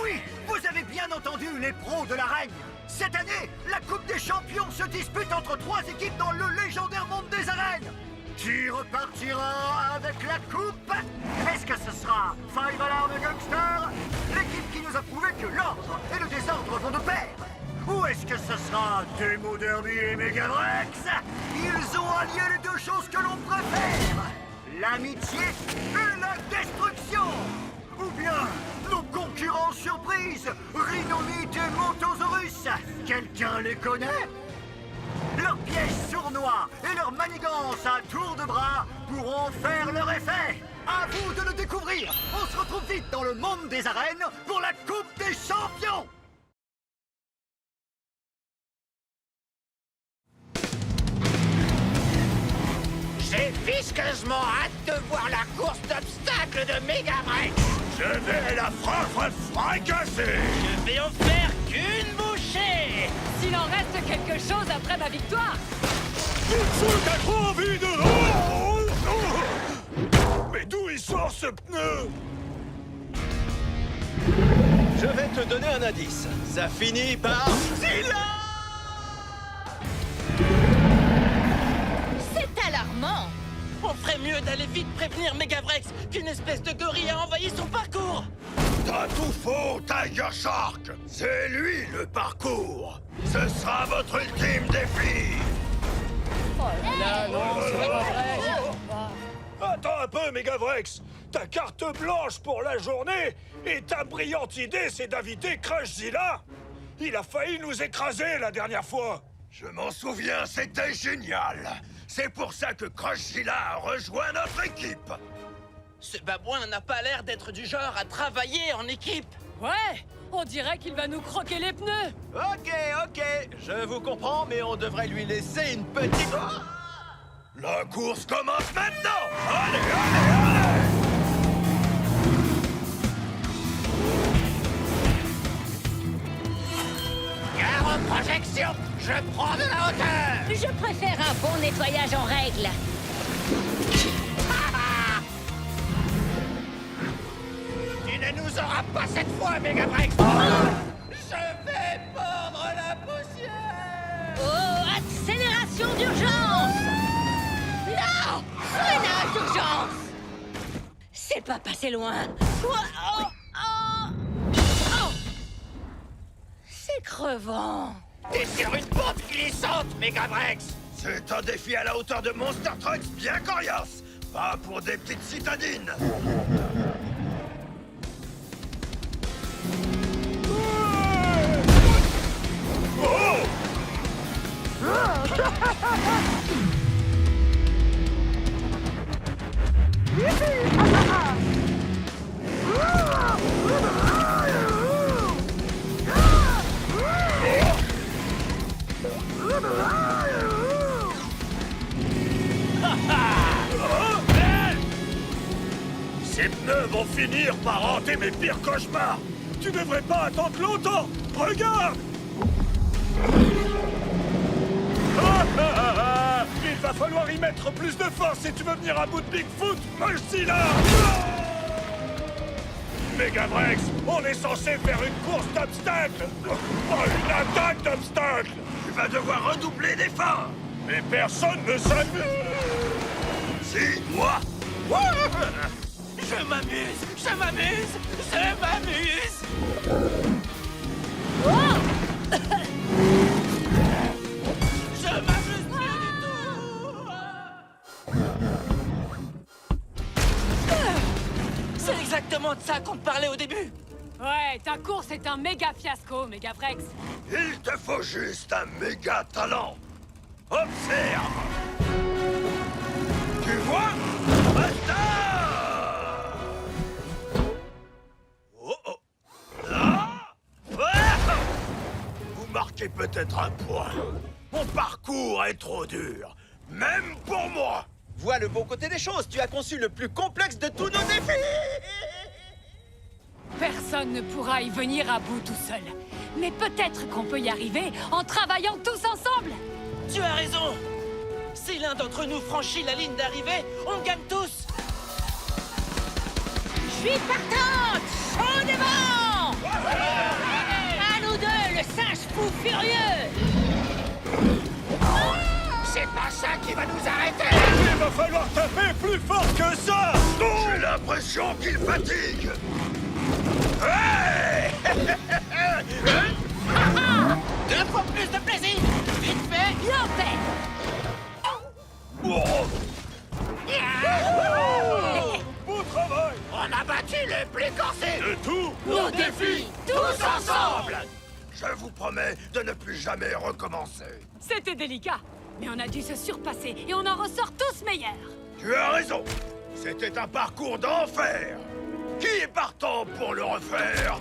Oui, vous avez bien entendu les pros de l'arène. Cette année, la Coupe des Champions se dispute entre 3 équipes dans le légendaire monde des arènes. Qui repartira avec la coupe? Est-ce que ce sera Five Alarm et Gangster, l'équipe qui nous a prouvé que l'ordre et le désordre vont de pair? Ou est-ce que ce sera Demo Derby et Megavrex? Ils ont allié les deux choses que l'on préfère, l'amitié et la destruction. Ou bien nos concurrents surprises, Rhinomite et Motosaurus. Quelqu'un les connaît? Leurs pièges sournois et leurs manigances à tour de bras pourront faire leur effet. À vous de le découvrir. On se retrouve vite dans le monde des arènes pour la Coupe des Champions. J'ai visqueusement hâte de voir la course d'obstacles de Megavrex. Je vais la fracasser. Je vais en faire qu'une bouchée. S'il en reste quelque chose après ma victoire! Bigfoot a trop envie de... Oh, oh. Mais d'où il sort ce pneu? Je vais te donner un indice. Ça finit par... C'est alarmant! On ferait mieux d'aller vite prévenir Megavrex qu'une espèce de gorille a envahi son parcours. T'as tout faux, Tiger Shark! C'est lui le parcours! Ce sera votre ultime défi! Attends un peu, Megavrex. Ta carte blanche pour la journée et ta brillante idée, c'est d'inviter Crushzilla. Il a failli nous écraser la dernière fois. Je m'en souviens, c'était génial! C'est pour ça que Crushzilla a rejoint notre équipe! Ce babouin n'a pas l'air d'être du genre à travailler en équipe. Ouais, on dirait qu'il va nous croquer les pneus. Ok, je vous comprends, mais on devrait lui laisser une petite... La course commence maintenant! Allez, allez, allez! Gare aux projections! Je prends de la hauteur! Je préfère un bon nettoyage en règle. Tu ne nous auras pas cette fois, Megavrex! Je vais perdre la poussière! Oh, accélération d'urgence! Non! Freinage d'urgence! C'est pas passé loin. Quoi? Oh, oh, oh. C'est crevant. T'es sur une pente glissante, Megavrex! C'est un défi à la hauteur de Monster Trucks bien coriace! Pas pour des petites citadines! Ces pneus vont finir par hanter mes pires cauchemars. Tu devrais pas attendre longtemps. Regarde. Il va falloir y mettre plus de force si tu veux venir à bout de Bigfoot, Mochzilla. Megavrex, on est censé faire une course d'obstacles. Oh, une attaque d'obstacles. Tu vas devoir redoubler d'efforts! Mais personne ne s'amuse. Si, moi! Je m'amuse, je m'amuse, je m'amuse. Je m'amuse plus du tout. C'est exactement de ça qu'on te parlait au début. Ouais, ta course est un méga fiasco, Megavrex. Il te faut juste un méga talent! Observe! Tu vois? Basta! Oh oh! Là! Ah! Vous marquez peut-être un point. Mon parcours est trop dur, même pour moi! Vois le bon côté des choses, tu as conçu le plus complexe de tous nos défis! Personne ne pourra y venir à bout tout seul. Mais peut-être qu'on peut y arriver en travaillant tous ensemble. Tu as raison. Si l'un d'entre nous franchit la ligne d'arrivée, on gagne tous. Je suis partante! Chaud devant! À nous deux, le singe fou furieux! C'est pas ça qui va nous arrêter! Il va falloir taper plus fort que ça. J'ai l'impression qu'il fatigue! Hey! Deux fois plus de plaisir. Vite fait. L'empêche! Beau travail. On a battu les plus corsés! De tout. Nos défis, Tous ensemble! Je vous promets de ne plus jamais recommencer. C'était délicat, mais on a dû se surpasser et on en ressort tous meilleurs. Tu as raison. C'était un parcours d'enfer. Qui est partant pour le refaire?